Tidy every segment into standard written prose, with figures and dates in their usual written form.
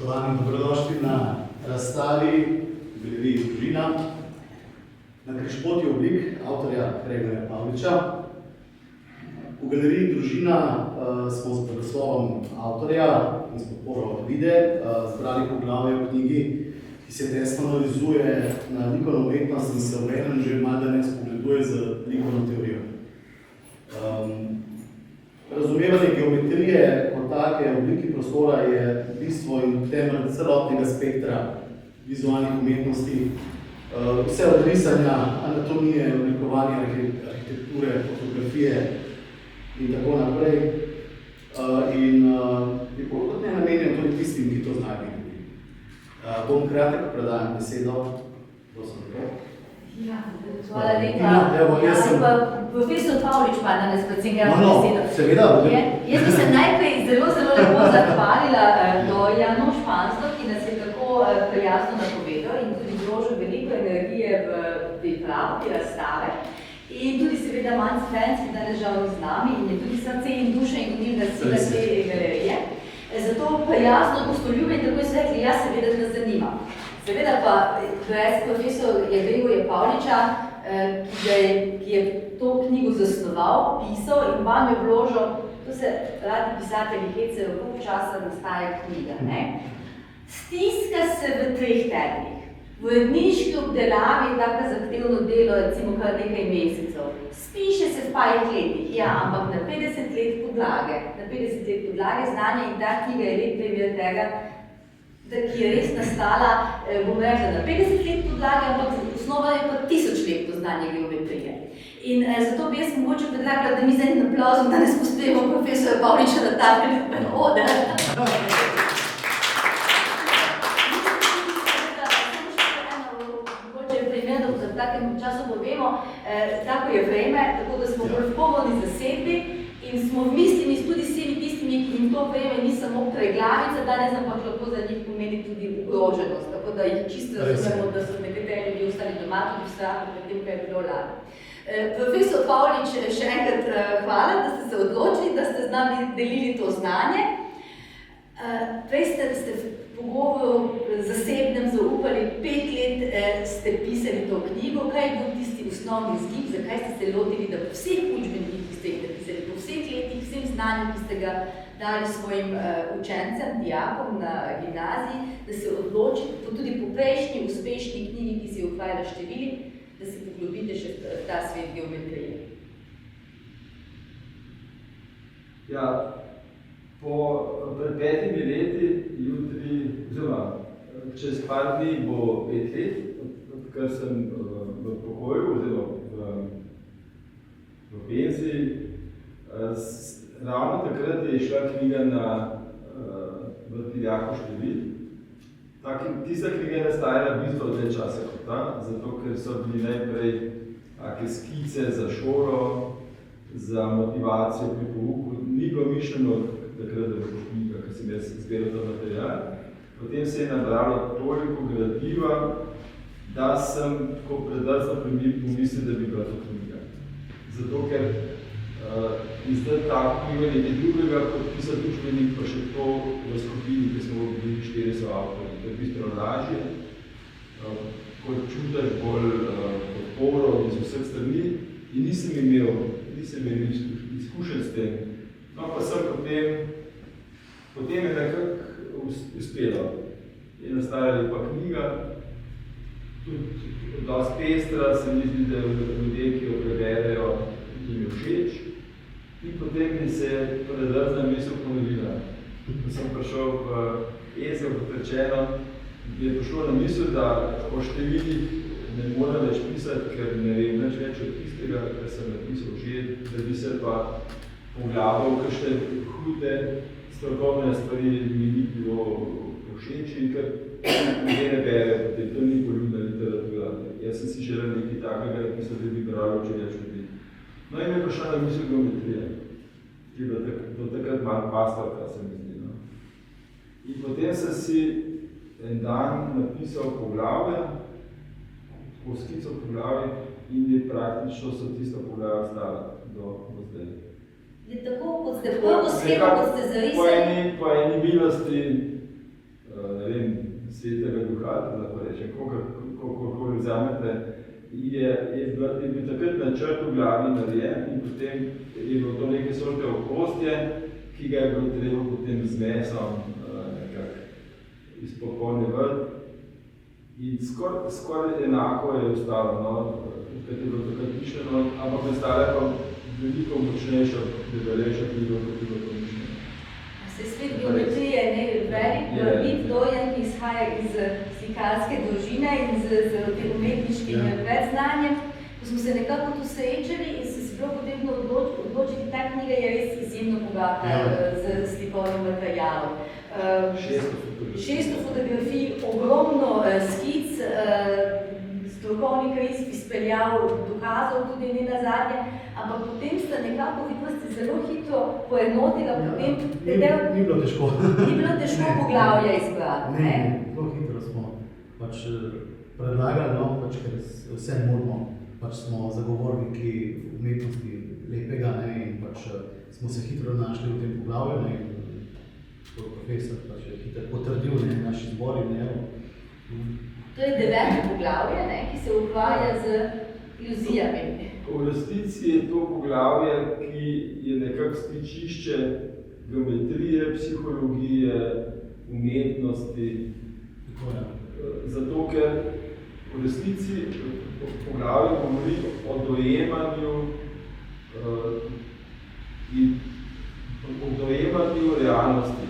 Spoštovani, dobrodošli na razstavi v Galeriji Družina na Križpotju oblik avtorja Gregorja Pavliča. V Galeriji Družina smo z blagoslovom avtorja in s podporo Vide zbrali poglavje v knjigi, ki se tesno navezuje na likovno umetnost in se obenem že malodane spogleduje z likovno teorijo. Razumevanje geometrije kot take obliki prostora je bistvo in temelj celotnega spektra vizualnih umetnosti, vse od risanja, anatomije, oblikovanja arhitekture, fotografije in tako naprej. In kot ne namenjam tudi tistim, ki to znajo videti. Bom kratek predajam besedo. Prosim, Ja, hvala lepa. Profesor Pavlič pa danes predvsem besedo. Seveda. Jaz bi se najprej zelo lepo zahvalila Dojanu Špansko, ki nas je tako prijazno napovedal in tudi vložil veliko energije v pripravo te razstave. In tudi seveda Manc Frenc, ki danes žal ni z nami in je tudi srce in duša in gonilna sila te galerije. Zato prijazno gostoljubje in tako je rekli, ja, seveda nas zanima. Seveda pa profesor Gregorja Pavliča, ki je to knjigo zasnoval, pisal in vam je vložil, to se radi pisatelji hecajo, koliko časa nastaja knjiga. Stiska se v 3 tednih. V uredniški obdelavi je tako zahtevno delo, recimo kar nekaj mesecev. Spiše se v parih letih, ja, ampak na 50 let podlage. Na 50 let podlage znanja in ta knjiga je lep primer tega, ki je res nastala, bom rekla, na 50 let podlage, ampak osnova je pa 1000 letno znanje geometrije. In zato bi jaz mogoče predlagala, da mi z enim aplauzom danes pospemo profesora Pavliča na ta veliki oder. V takem času povemo, tako je vreme, tako da smo bolj polni zasedbi in smo v mislih tudi s vsemi tistimi, ki jim to vreme ni samo preglavica danes, ampak lahko za njih pomeni tudi ogroženost, tako da jih čisto razumemo, da so nekateri ljudje ostali doma tudi v strahu pred tem, kaj je bilo lani. Profesor Pavlič, še enkrat hvala, da ste se odločili, da ste z nami delili to znanje. Prej ste v pogovoru zasebnem zaupali, 5 let ste pisali to knjigo. Kaj je bil tisti osnovni vzgib, zakaj ste se lotili, da po vseh učbenikih, ki ste jih napisali, po vseh letih, vsem znanjem, ki ste ga dali svojim učencem, dijakom na gimnaziji, da se odločite, tudi po prejšnji uspešni knjigi, ki se je ukvarjala s števili, da se poglobite še v ta svet geometrije? Ja, pred 5 leti, jutri, oziroma čez par dni bo 5 let, odkar sem v pokoju oziroma v penziji. Ravno takrat je išla knjiga na vrtiljako števil. Tista knjiga je nastajala bistvo dlje časa kot ta, zato ker so bili najprej take skice za šolo, za motivacijo pri pouku. Ni bilo mišljeno takrat, da bo knjiga, ker sem jaz zbiral ta material. Potem se je nabralo toliko gradiva, da sem tako predrzno pomislil, da bi bila to knjiga. Zato ker izdati tako knjigo nekaj drugega, kot pisati učbenik, pa še to v skupini, ki smo bili 400 avtorji. To je bistveno lažje, kot čutaš bolj podporo iz vseh strani in nisem imel izkušenj s tem. No, pa sem potem je nekako uspelo. Je nastala lepa knjiga, tudi dosti pestra, se mi zdi, da ljudje, ki jo preberejo, jim je všeč. In potem mi se je predrzna misel ponovila. Ko sem prišel v Ezel, kot rečeno, mi je prišlo na misel, da o številih ne moram več pisati, ker ne vem nič več od tistega, kar sem napisal že, da bi se pa pogledal kakšne hude strokovne stvari mi ni bilo všeč in ker ljudje ne bere, potem to ni poljubna literatura. Jaz sem si želel nekaj takega napisati, da bi bralo če več ljudi. No in je prišla na misel geometrije, ki je bila do takrat malo pastorka, se mi zdi. No. In potem sem si en dan napisal poglavje, tako skico poglavje in je praktično so tista poglavja stala do zdaj. Je tako, kot ste prvo shemo, kot ste zarisali? Po eni milosti, ne svetega duha, da lahko rečem, koliko vzamete, je bil takrat načrt v glavi narejen in potem je bilo to neke sorte okostje, ki ga je bilo treba potem z mesom nekako izpopolnjevati. In skoraj enako je ostalo, kot je bilo takrat mišljeno, ampak nastala je pa veliko močnejša, debelejša knjiga, kot je bilo to mišljeno. Se svet geometrije je velik vid dojen, ki izhaja iz slikarske dolžine in z tem umetniškim predznanjem. Ko smo se nekako tu srečali in se bilo potrebno odločiti, ta knjiga je res izjemno bogata z slikovnim materialom. 600 fotografij, ogromno skic, strokovni kriz izpeljal dokazov tudi ne nazadnje, ampak potem sta nekako vidva ste zelo hitro poenotila, potem Ni bilo težko. Ni bilo težko poglavja izbrati, ne? Zelo hitro smo predlagali, ker vse moramo, smo zagovorniki umetnosti lepega, in smo se hitro našli v tem poglavju, in profesor je hitro potrdil naš izbor in To je 9. poglavje, ki se ukvarja z iluzijami. V resnici je to poglavje, ki je nekako stičišče geometrije, psihologije, umetnosti. Zato, ker v resnici poglavje govori o dojemanju realnosti.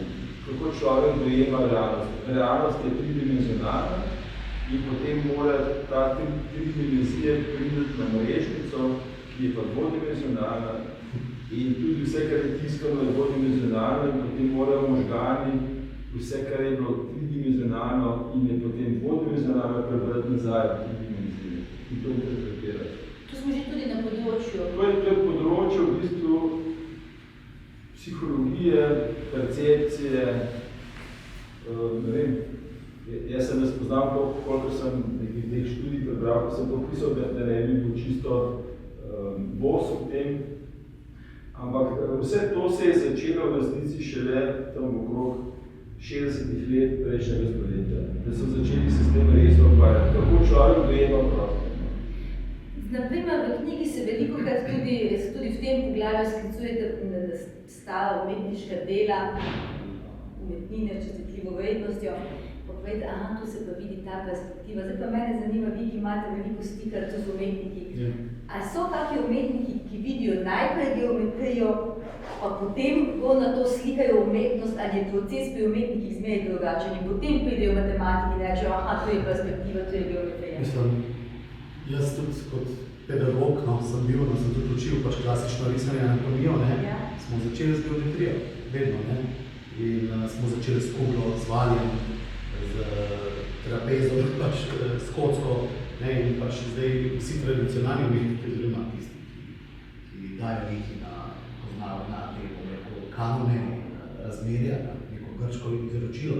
Kako človek dojema realnost. Realnost je tridimenzionalna in potem mora ta tri dimenzije priti na mrežnico, ki je pa dvodimenzionalna. In tudi vse, kar je tiskano, je dvodimenzionalno in potem morajo možgani vse, kar je bilo tridimenzionalno in je potem dvodimenzionalno prebrati nazaj v tri dimenzije in to interpretirati. Tu smo že tudi na področju. To je področje v bistvu psihologije, percepcije, ne vem, jaz sem ne spoznal, koliko sem nekih teh študij prebral, ko sem to pisal, da ne bi bil čisto bos v tem, ampak vse to se je začelo v resnici šele tam okrog 60 let prejšnjega stoletja, da so začeli se s tem resno ukvarjati, kako človek dojema prostor. Naprimer, v knjigi se velikokrat tudi v tem poglavju sklicujete, da sta umetniška dela, umetnine s čutljivo vrednostjo, pa povedi, tu se pa vidi ta perspektiva. Zdaj pa mene zanima, vi, ki imate veliko stikov z umetniki. Ali so taki umetniki, ki vidijo najprej geometrijo, pa potem na to slikajo umetnost, ali je proces pri umetnikih zmeraj drugačen in potem pridejo matematiki in rečejo, to je perspektiva, to je geometrija. Jaz tudi kot pedagog sem bil, sem tudi učil klasično risanje anatomijo, smo začeli z geometrijo, vedno, in smo začeli s kuglo, z valjem, z trapezom, s kocko, in zdaj vsi tradicionalni umetniki, oziroma tisti, ki dajo neki poznajo na te kanone, razmerja, neko grško izročilo,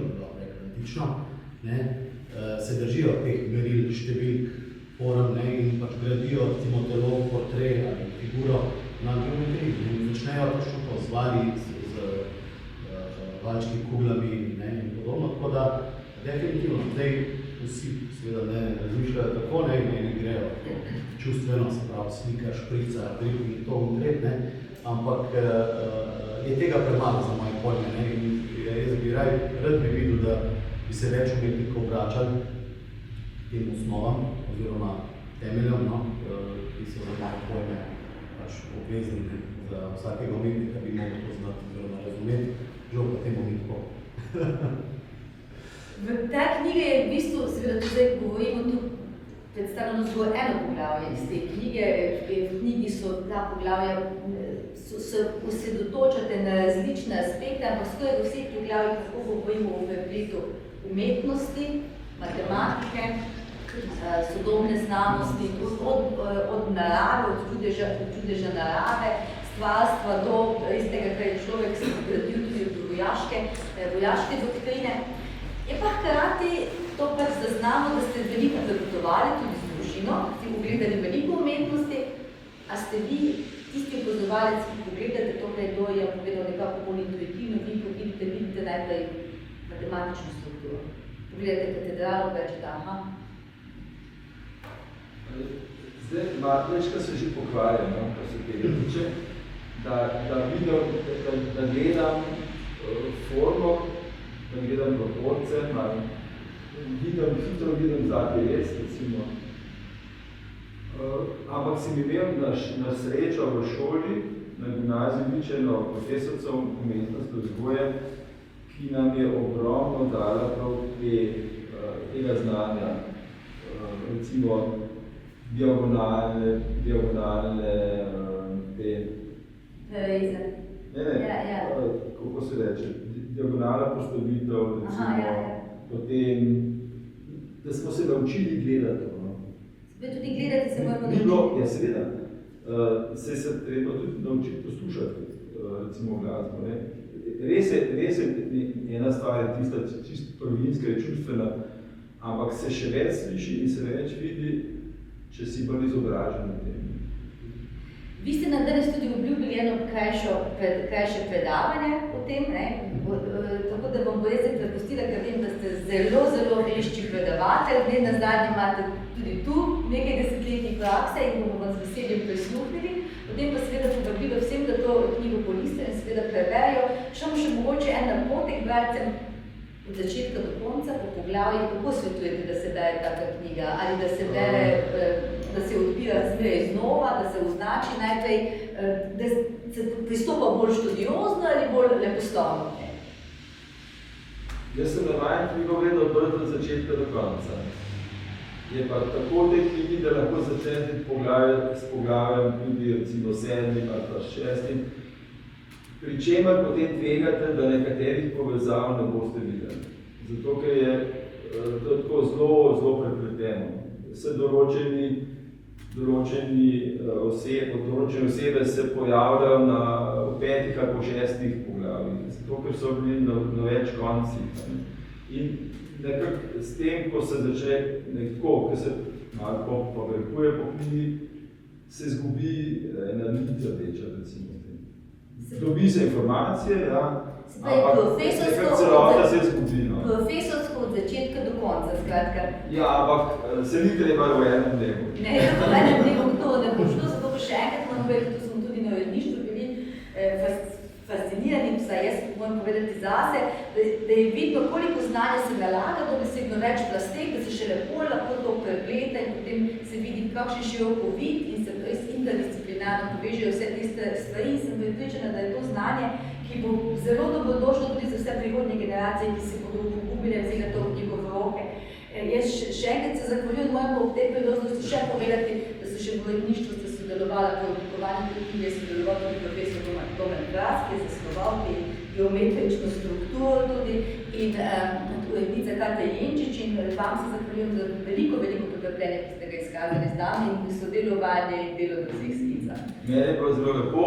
antično, se držijo teh meril, številk, forum, in gradijo telo, portret ali figuro na geometriji in začnejo točno to z vali, z valčkimi kuglami in podobno, tako da definitivno zdaj vsi seveda ne razmišljajo tako, in grejo čustveno, se pravi slika, šprica, drip in to in tret, ampak je tega premalo za moje pojme, in jaz bi rad bi videl, da bi se več umetnikov vračali tem osnovam oziroma temeljem, ki so za moje pojme obvezni za vsakega umetnika, bi mogel to znati oziroma razumeti, žal pa temu ni tako. V tej knjigi je v bistvu, seveda tu zdaj govorimo tu predstavljeno zgolj eno poglavje iz te knjige, v knjigi so ta poglavja, se osredotočate na različne aspekte, ampak skoraj v vseh poglavjih lahko govorimo o prepletu umetnosti, matematike, sodobne znanosti, od narave, od čudeža narave, stvarstva do tega, kar je človek se gradil tudi od vojaške doktrine. Je pa hkrati to zaznamo, da ste veliko prepotovali tudi z družino, ste pogledali veliko umetnosti, a ste vi tisti opozovalec, ki pogledate to, kaj je povedal nekako bolj intuitivno, vi vidite najprej matematično strukturo. pogledate katedralo, pa rečete, aha. Zdaj, Martinečka se že pokvarja, no, kar se tega tiče, da vidim, da gledam formo, da gledam proporce, hitro vidim zadnji res, recimo. Ampak sem imel na srečo v šoli, na gimnaziji ličeno profesorcev umetnosti vzgoje, ki nam je ogromno dala prav tega znanja, recimo diagonalne Reze. Kako se reče, diagonalna postavitev, recimo, potem, da smo se naučili gledati. Tudi gledati se moramo naučiti. Ni bilo, ja seveda, se treba tudi naučiti poslušati, recimo glasbo. Res je ena stvar je tista čisto prvinska in čustvena, ampak se še več sliši in se več vidi, če si bolj izobražen na tem. Vi ste nam danes tudi obljubili eno krajše predavanje o tem, tako da bom res prepustila, ker vem, da ste zelo vešči predavatelj, ne nazadnje imate tudi tu nekaj desetletij prakse in bomo vam z veseljem prisluhnili. Potem pa seveda povabila vsem, da to knjigo polistijo in seveda preverijo. Še mogoče en napotek bralcem od začetka do konca po poglavju, kako svetujete, da se daje taka knjiga, ali da se bere, da se odpira zmeraj znova, da se označi najprej, da se pristopa bolj študiozno ali bolj leposlovno? Jaz sem navajen knjigo gledal od začetka do konca. Je pa tako te knjigi, da lahko začnete s poglavjem tudi recimo 7. ali pa 6. Pri čemer potem tvegate, da nekaterih povezav ne boste videli. Zato, ker je to tako zelo prepleteno. Se določene osebe se pojavljajo v 5. ali po 6. poglavjih. Zato, ker so bili na več koncih. In nekako s tem, ko se začne nekako, ko se malo pobrekuje po knjigi, se izgubi ena nit rdeča, recimo. Dobi se informacije, ja, ampak nekako celota se izgubi. Profesorsko od začetka do konca, skratka. Ja, ampak se ni treba v enem dnevu. Ne, v enem dnevu to ne bo šlo, zato pa še enkrat moram povedati, tu smo tudi na uredništvu bili fascinirani, vsaj jaz moram povedati zase, da je vidno, koliko znanja se nalaga, dobesedno več plasteh, da se še lepo lahko to prepleta in potem se vidi kakšen široko vid in se res interdisciplinarno povežejo vse tiste stvari in sem prepričana, da je to znanje, ki bo zelo dobrodošlo tudi za vse prihodnje generacije, ki se bodo pogubile vzeli to knjigo v roke. Jaz še enkrat se zahvaljujem mojemu ob tej priložnosti še povedati, da so še v uredništvu sodelovala pri oblikovanju te knjige, sodeloval tudi profesor Domen Gras, ki je zasnoval geometrično strukturo tudi in urednica Katja Jenčič in vam se zahvaljujem za veliko potrpljenja, ki ste ga izkazali z nami in sodelovanje in delo v vseh skicah. Mene je bilo zelo lepo,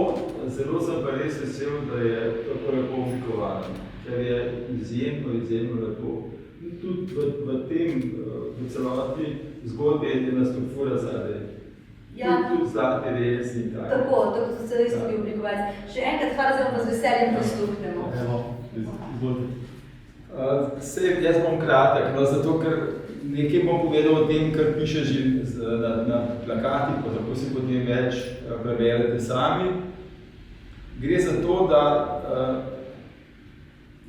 zelo sem pa res vesel, da je tako lepo oblikovano, ker je izjemno lepo. Tudi v celoti zgodbi je ena struktura zadaj. Ja. Tudi zlati res in tako. Tako se res tudi oblikovali. Še enkrat hvala, da vam pa z veseljem prisluhnemo. Evo, izvolite. Jaz bom kratek, zato ker nekaj bom povedal o tem, kar piše že na plakatih, pa tako si potem več preberete sami. Gre za to, da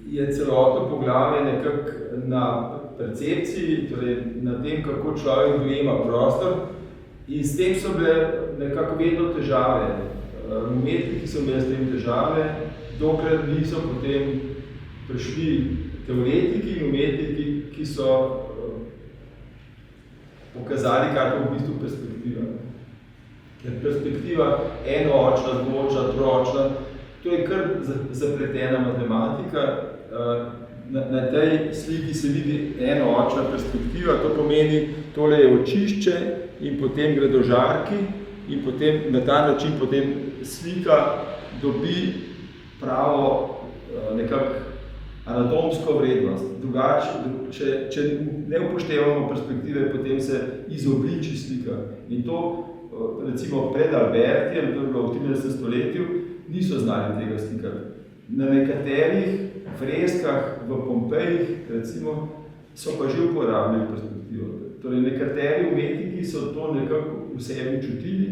je celotno poglavje nekako na percepciji, torej na tem, kako človek dojema prostor, in s tem so bile nekako vedno težave. Umetniki so imeli s tem težave, dokler niso potem prišli teoretiki in umetniki, ki so pokazali, kaj je v bistvu perspektiva. Ker perspektiva enoočna, dvoočna, troočna, to je kar zapletena matematika. Na tej sliki se vidi enoočna perspektiva, to pomeni, tole je očišče in potem gre do žarki in potem na ta način potem slika dobi pravo nekako anatomsko vrednost. Drugače, če ne upoštevamo perspektive, potem se izobliči slika. In to, recimo pred Albertijem, to je bilo v 13. stoletju, niso znali tega slikati. Na nekaterih freskah v Pompejih, recimo, so pa že uporabljali perspektivo. Torej, nekateri umetniki so to nekako v sebi čutili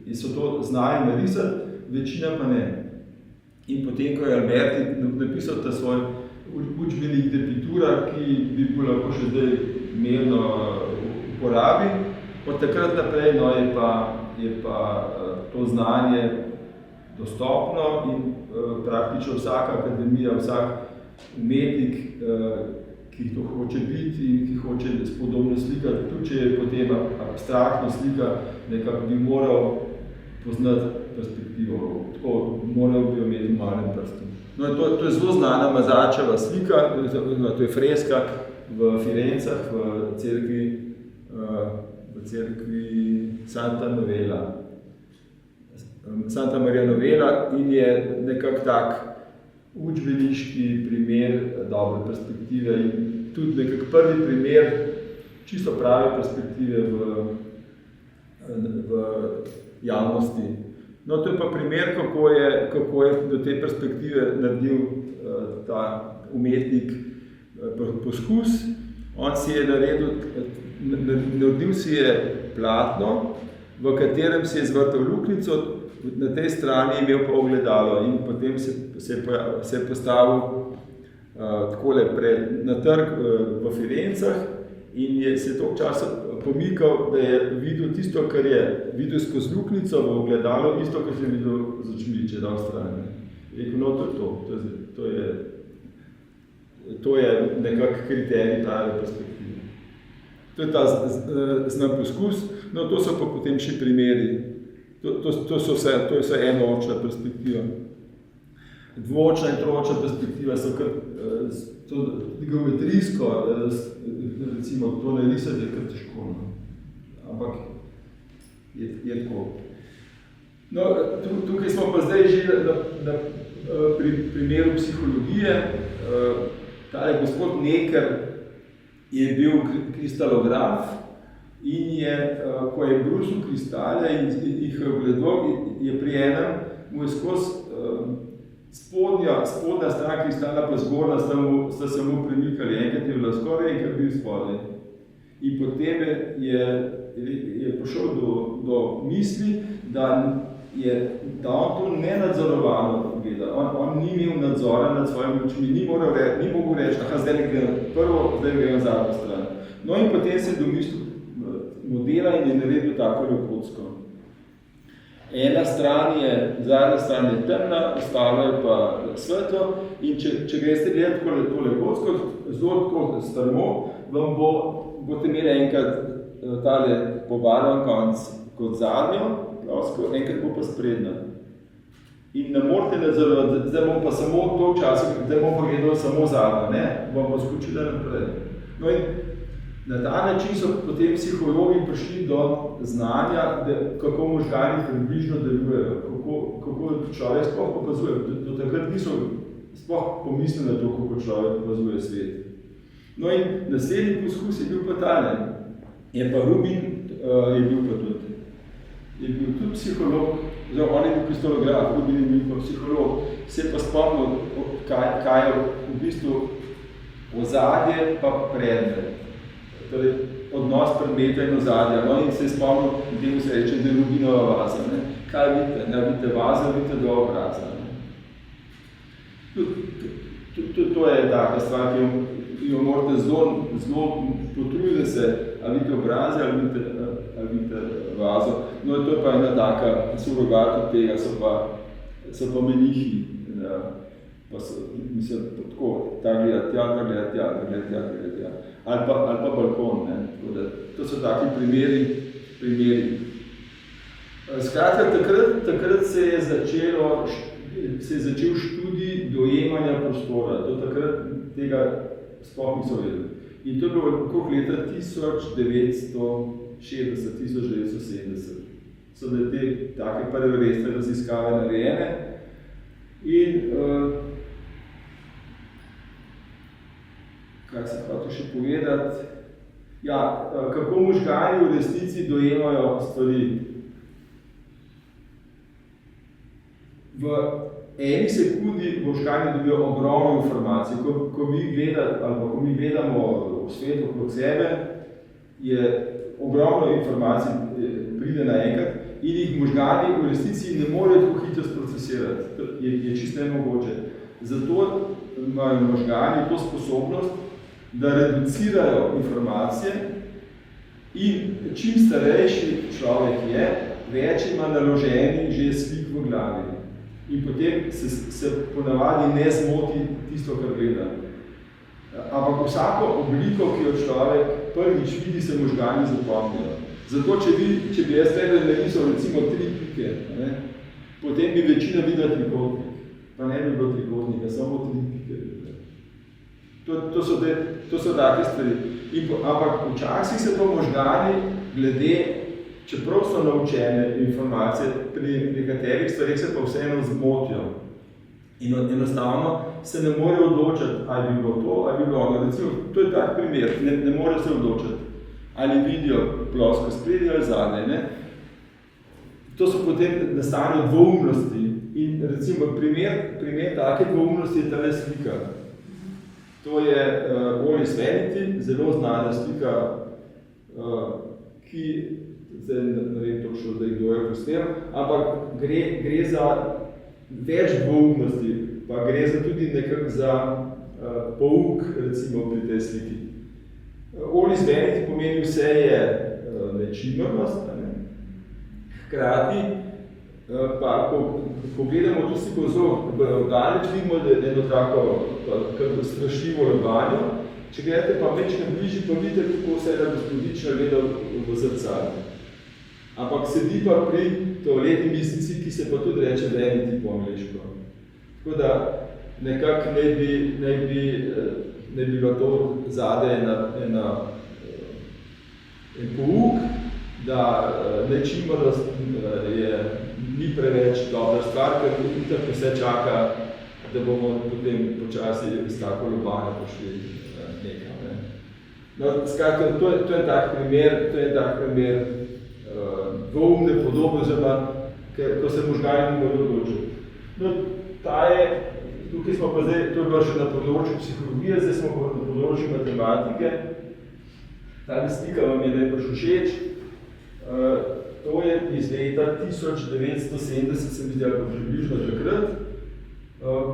in so to znali narisati, večina pa ne. In potem, ko je Alberti napisal ta svoj učbenik Depitura, ki bi bil lahko še zdaj merno uporabi, od takrat naprej je pa to znanje dostopno in praktično vsaka akademija, vsak umetnik, ki to hoče biti in ki hoče spodobno slikati, tudi če je potem abstraktno slika, nekako bi moral poznati perspektivo, tako moral bi imeti v malem prstu. No, to je zelo znana Mazačeva slika, to je freska v Firencah, v cerkvi Santa Maria Novella in je nekako tak učbeniški primer dobre perspektive in tudi nekako prvi primer čisto prave perspektive v javnosti. No, to je pa primer, kako je do te perspektive naredil ta umetnik poskus. On si je naredil si je platno, v katerem si je zvrtal luknjico, na tej strani je imel pa ogledalo in potem se je postavil takole na trg v Firencah in se toliko časa pomikal, da je videl tisto, kar je videl skozi luknjico v ogledalo, isto, kar je videl z očmi, če je dal stran. Rekel, no, to je nekak kriterij prave perspektive. To je ta znan poskus, no to so pa potem še primeri. To je vse enoočna perspektiva. Dvoočna in troočna perspektiva so kar geometrijsko, recimo to narisati je kar težko, no. Ampak je tako. No, tukaj smo pa zdaj že pri primeru psihologije. Tale gospod Necker je bil kristalograf in je, ko je brusil kristale in jih ogledal, je pri enem mu je skozi spodnja stran kristala pa zgornja sta se mu premikali, enkrat je bila skoraj, enkrat bil spodaj. In potem je prišel do misli, da on to nenadzorovano gleda. On ni imel nadzora nad svojimi očmi, ni mogel reči, zdaj gledam prvo, zdaj gledam zadnjo stran. No in potem se je domislil modela in je naredil tako kocko. Zadnja stran je temna, ostalo je pa svetlo in če greste gledati tole kocko, zelo tako strmo, vam boste imeli enkrat tale pobarvan konc kot zadnjo, enkrat bo pa sprednja. In ne morate nadzorovati, zdaj bom pa samo to čas, zdaj bom pa gledal samo zadnjo, ne, bom pa skočila naprej. No in na ta način so potem psihologi prišli do znanja, kako možgani približno delujejo, kako človek sploh opazuje. Do takrat niso sploh pomislili na to, kako človek opazuje svet. No in naslednji poskus je bil pa tale. Je pa Rubin, je bil tudi psiholog, on je bil kristalograf, Rubin je bil pa psiholog, se je pa spomnil, kaj je v bistvu ozadje pa predmet. Torej, odnos predmeta in ozadja. No in se je spomnil, temu se reče, da je Rubinova vaza. Ne? Kaj vidite? Ne vidite vaza, vidite dva obraza. To je taka stvar, ki jo morate zelo potruditi se, ali vidite obraze, ali vidite vazo. No, to je pa ena taka surogat od tega, so pa menihi. Pa so, mislim, tako, ta gleda tja, ta gleda tja, ta gleda tja, ta gleda tja. Ali pa balkon, ne. Tako da, to so taki primeri. Skratka, takrat se je začel študij dojemanja prostora. Do takrat tega sploh niso vedeli. In to je bilo okrog leta 1960, 1970. So da te take prve resne raziskave narejene. In kaj se hotel še povedati? Ja, kako možgani v resnici dojemajo stvari. eni sekundi možgani dobijo ogromno informacij. Ko mi gledamo v svet okrog sebe, je ogromno informacij pride naenkrat in jih možgani v resnici ne morejo tako hitro sprocesirati. Je čisto nemogoče. Zato imajo možgani to sposobnost, da reducirajo informacije in čim starejši človek je, več ima naloženi že slik v glavi. In potem se ponavadi ne zmoti tisto, kar gleda. Ampak vsako obliko, ki jo človek prvič vidi, se možgani zapomnijo. Zato, če bi jaz tebe narisal recimo 3 pike, ne, potem bi večina videla trikotnik. Pa ne bi bilo trikotnika, samo 3 pike. To so take stvari. Ampak včasih se to možgani glede, čeprav so naučene informacije, pri nekaterih stvarih se pa vseeno zmotijo. In enostavno se ne more odločiti, ali bi bilo to, ali bi bilo ono. Recimo, to je tak primer, ne more se odločiti, ali vidijo plosko spredje ali zadnje. Ne? To so potem nastanejo dvoumnosti. In recimo primer take dvoumnosti je tale slika. To je Olis Vanity, zelo znana slika, ki, zdaj ne vem točno, da kdo je posnel, ampak gre za več dvoumnosti, pa gre za tudi nekako za pouk, recimo, pri tej sliki. Olis Vanity pomeni vse je nečimrnost, hkrati pa, ko gledamo to sliko zelo daleč, vidimo, da je eno tako strašljivo lobanjo. Če gledate pa večkrat bližje, pa vidite, kako se je gospodična gleda v zrcali. Ampak sedi pa pri toaletni mislnici, ki se pa tudi reče Vanity po angleško. Tako da nekako ne bi bilo to zadaj en pouk, da nečimrnost ni preveč dobra stvar, ker tako vse čaka, da bomo potem počasi s tako lobanjo pošli nekam. Ne. No, skratka, to je tak primer dvoumne podobe, ko se možgani ne morajo odločiti. No, tukaj smo pa zdaj, to je bilo še na področju psihologije, zdaj smo pa na področju matematike. Ta slika vam je najbrž všeč. To je iz leta 1970, se mi zdi, ali približno takrat,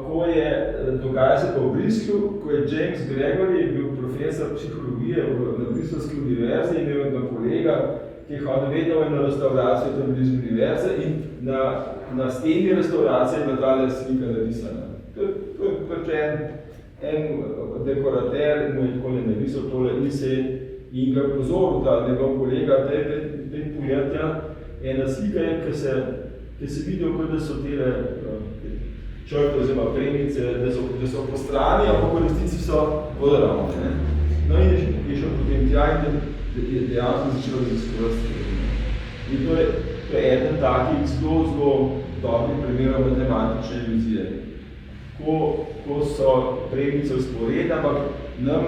ko je dogaja se pa v Bristlu, ko je James Gregory bil profesor psihologije na Bristolski univerzi in imel enega kolega, ki je hodil vedno na restauracijo tam blizu univerze in na steni restauracije je bila tale slika narisana. To je pač en dekorater in mu je takole narisal tole in ga pozoril ta njegov kolega, da je pogledja, ena slika je, ki se videl, da so tele črke oziroma premice, da so po strani, ampak v resnici so vodoravne. No in je šel potem tja in je dejansko začel raziskovati. In to je eden takih zelo dobrih primerov matematične iluzije. Ko so premice vzporedne, ampak nam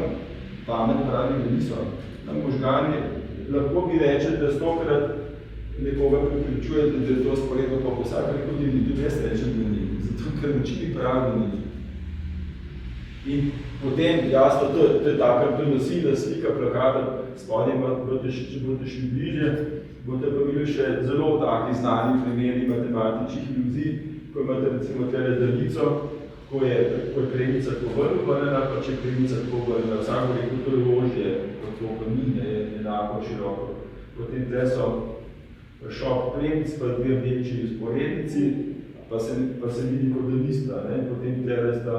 pamet pravi, da niso. Nam možgani lahko bi reče, da 100-krat nekoga pripričuje, da je to sporedno, pa vsakrat tudi jaz rečem, da ni. Zato, ker načini pravi, da ni. In potem, jasno, to je taka, to je nosilna slika plakata, spodnje, če boste šli bliže, boste pa bili še zelo taki znani primeri matematičnih iluzij, ko imate recimo tele daljico, ko je premica tako vrnjena, pa če je premica tako vrnjena, vsako rekel, to je ožje, to pa ni, je enako široko. Potem tle so šok premic, pa dve rdeči vzporednici, pa se vidi kot da nista. Potem tle sta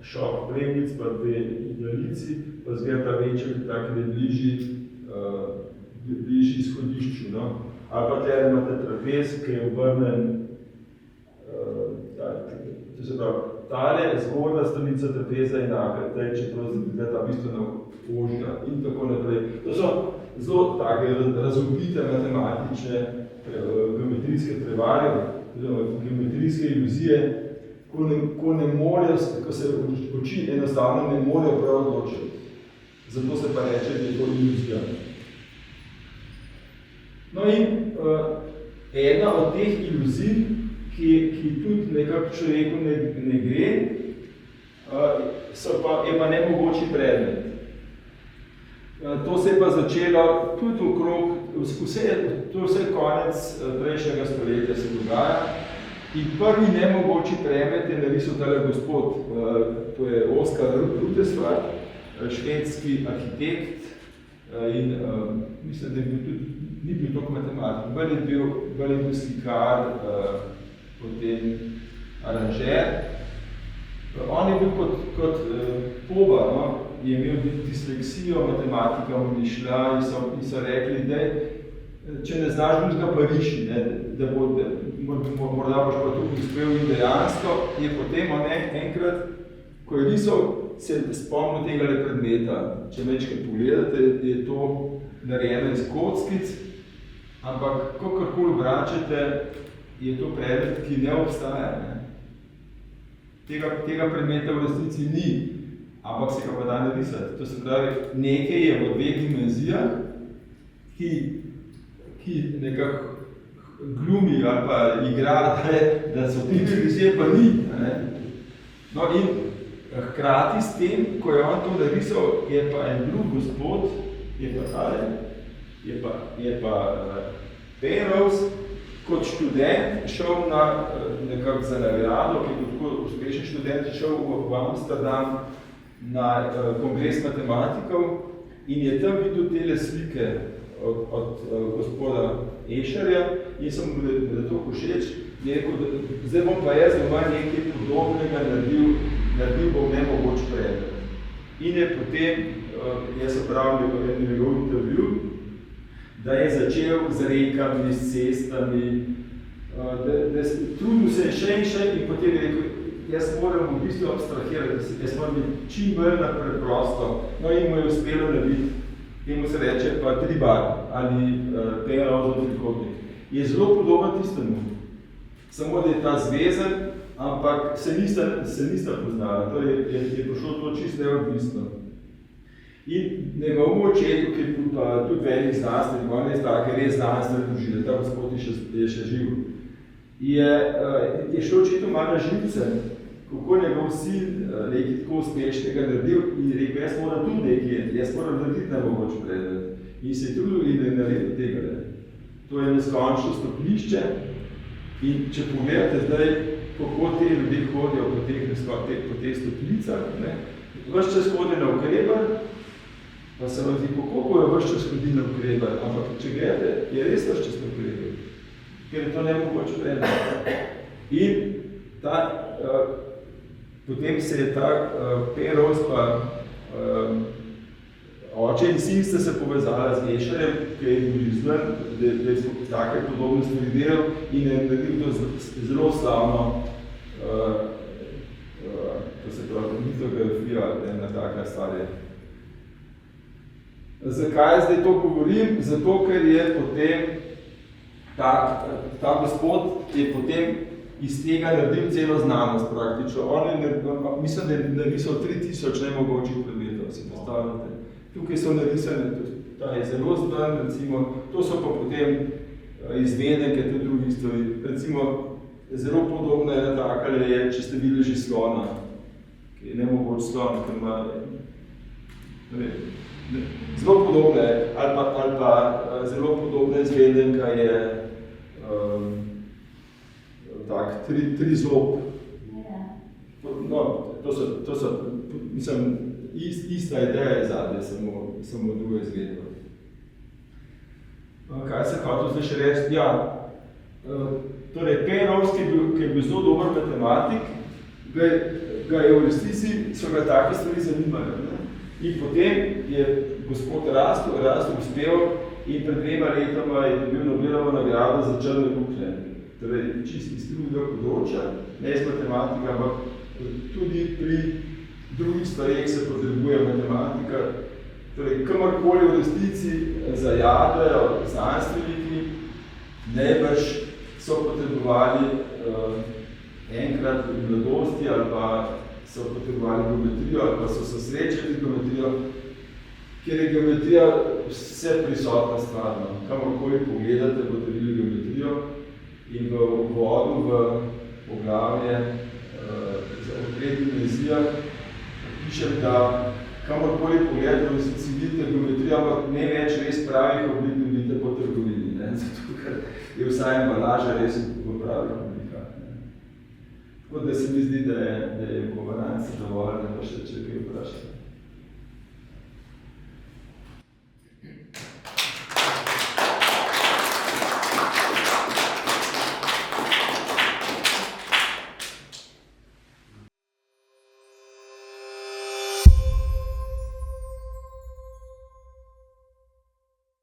šok premic, pa dve daljici, pa zgleda večer, tako da bližji izhodišču. No? Ali pa tle imate trapez, ki je obrnen, to se pravi, tale zgornja stranica trapeza je enaka, čeprav ta bistveno ožja in tako naprej. To so zelo take razvpite matematične geometrijske prevare, geometrijske iluzije, ko se oči enostavno ne morejo prav odločiti. Zato se pa reče, da je to iluzija. No in ena od teh iluzij, ki tudi nekako človeku ne gre, je pa nemogoči predmet. To se je pa začelo tudi okrog, to je vse konec prejšnjega stoletja se dogaja. In prvi nemogoči predmet je narisal tale gospod, to je Oskar Rutherford, švedski arhitekt in mislim, da je bil tudi, ni bil toliko matematik, bolj je bil slikar, potem aranžer. On je bil kot poba, no? Je imel disleksijo, matematika mu ni šla in so rekli, da če ne znaš drugega pa riši, da morda boš pa tukaj uspel in dejansko je potem on enkrat, ko je risal, se spomnil tega predmeta. Če večkrat pogledate, je to narejeno iz kockic, ampak kakorkoli obračate, je to predmet, ki ne obstaja. Ne? Tega predmeta v resnici ni, ampak se ga pa da narisati. To se pravi, nekaj je v dveh dimenzijah, ki nekako glumi ali pa igra, da so ti dimenzije pa ni. Ne? No in hkrati s tem, ko je on to narisal, je pa en drug gospod, je pa tale, je pa Penrose, kot študent šel nekako za nagrado, ki je tako uspešen študent, šel v Amsterdam na kongres matematikov in je tam videl tele slike od gospoda Escherja in sem mu da to všeč, je rekel, zdaj bom pa jaz doma nekaj podobnega naredil bom nemogoč predmet. In je potem, jaz sem pravil v njegov intervju, da je začel z rekami, s cestami, da trudil se še in potem je rekel, jaz moram v bistvu abstrahirati, jaz moram biti čim bolj na preprosto. No in mu je uspelo narediti, temu se reče pa tribar ali Penrose trikotnik. Je zelo podoben tistemu, samo da je ta zvezen, ampak se nista poznala, torej je prišlo to čisto neodvisno. In njegovemu očetu, ki je bil pa tudi velik znanstvenik, on je tako res znanstveno doživljal, ta gospod je še živ. Je šel očetu malo na živce, kako njegov sin nekaj tako uspešnega naredil in je rekel, jaz moram tudi nekaj, jaz moram narediti nemogoč predmet. In se je trudil in je naredil tega. To je neskončno stopnišče in če pogledate zdaj, kako te ljudje hodijo po teh stopnicah, ves čas hodi na ukrebar, pa se vam zdi, kako bojo ves čas hodili na ukrebar, ampak če gledate, je res ves čas na ukrebar, ker je to nemogoč predmet. In potem se je ta Penrose pa oče in sin sta se povezala z Escherjem, ki je bil znan, da je take podobne stvari delal in je naredil to zelo slavno, to se pravi, litografija, ena taka stvar je. Zakaj zdaj to govorim? Zato, ker je potem ta gospod je potem iz tega naredil celo znanost praktično. On je, mislim, da je narisal 3000 nemogočih predmetov, si predstavljate. Tukaj so narisane, ta je zelo znan, recimo, to so pa potem izvedenke tudi drugih stvari. Recimo, zelo podobna ena takale je, če ste videli že slona, ki je nemogoč slon, ker ima, zelo podobna je, ali pa zelo podobna izvedenka je tak, trizob. No, to so, mislim, ista ideja je zadnje, samo druga izvedba. Kaj se hotel zdaj še reči? Ja, torej, Penrose, ki je bil zelo dober matematik, ga je v resnici, so ga take stvari zanimali. Ne? In potem je gospod rastel uspel in pred 2 letoma je dobil Nobelovo nagrado za črne luknje. Torej, čisto iz drugega področja, ne iz matematika, ampak tudi pri drugih stvareh se potrebuje matematika. Torej, kamorkoli v resnici zajadajo znanstveniki, najbrž so potrebovali enkrat v mladosti ali pa so potrebovali geometrijo ali pa so se srečali geometrijo, ker je geometrija vse prisotna stvar. Kamorkoli pogledate, boste videli geometrijo In v uvodu v poglavje za odkretni dimenzijah pišem, da kamorkoli pogledate, v resnici vidite geometrijo, ampak ne več res pravih oblik ne vidite po trgovini, zato ker je vsa embalaža res v pravih oblikah. Tako da se mi zdi, da je govoranca dovolj, da pa še